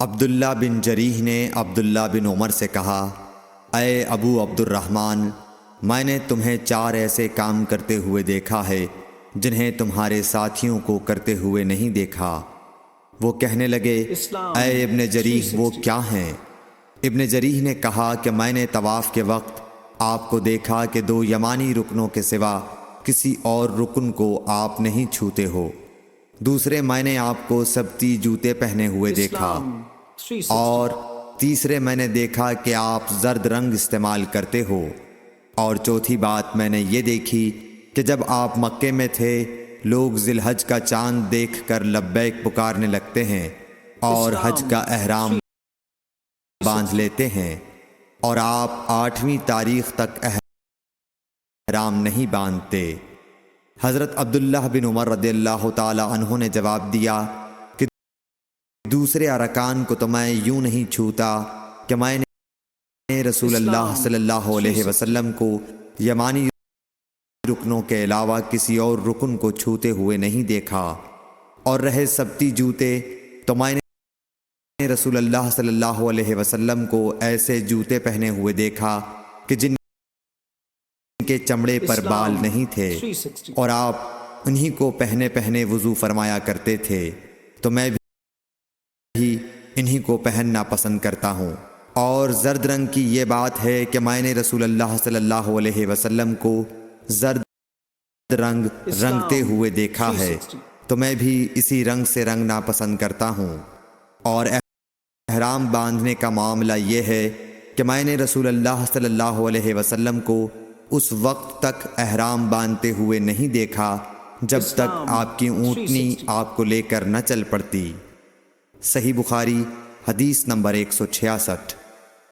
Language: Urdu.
عبداللہ بن جریح نے عبداللہ بن عمر سے کہا، اے ابو عبد الرحمن، میں نے تمہیں 4 ایسے کام کرتے ہوئے دیکھا ہے جنہیں تمہارے ساتھیوں کو کرتے ہوئے نہیں دیکھا۔ وہ کہنے لگے، اے ابن جریح وہ کیا ہیں؟ ابن جریح نے کہا کہ میں نے طواف کے وقت آپ کو دیکھا کہ 2 یمانی رکنوں کے سوا کسی اور رکن کو آپ نہیں چھوتے ہو۔ دوسرے میں نے آپ کو سبتی جوتے پہنے ہوئے دیکھا، اور تیسرے میں نے دیکھا کہ آپ زرد رنگ استعمال کرتے ہو، اور چوتھی بات میں نے یہ دیکھی کہ جب آپ مکے میں تھے لوگ ذی الحج کا چاند دیکھ کر لبیک پکارنے لگتے ہیں اور حج کا احرام باندھ لیتے ہیں، اور آپ 8ویں تاریخ تک احرام نہیں باندھتے۔ حضرت عبداللہ بن عمر رضی اللہ تعالی عنہ نے جواب دیا کہ دوسرے ارکان کو تو میں یوں نہیں چھوتا کہ میں نے رسول اللہ صلی اللہ علیہ وسلم کو یمانی رکنوں کے علاوہ کسی اور رکن کو چھوتے ہوئے نہیں دیکھا، اور رہے سبتی جوتے تو میں نے رسول اللہ صلی اللہ علیہ وسلم کو ایسے جوتے پہنے ہوئے دیکھا کہ جن کے چمڑے پر بال نہیں تھے، اور آپ انہی کو پہنے وضو فرمایا کرتے تھے، تو میں بھی انہی کو پہننا پسند کرتا ہوں۔ اور زرد رنگ کی یہ بات ہے کہ میں نے رسول اللہ صلی اللہ علیہ وسلم کو زرد رنگ رنگتے ہوئے دیکھا ہے، تو میں بھی اسی رنگ سے رنگنا پسند کرتا ہوں۔ اور احرام باندھنے کا معاملہ یہ ہے کہ میں نے رسول اللہ صلی اللہ علیہ وسلم کو اس وقت تک احرام باندھتے ہوئے نہیں دیکھا جب تک آپ کی اونٹنی آپ کو لے کر نہ چل پڑتی۔ صحیح بخاری حدیث نمبر 166۔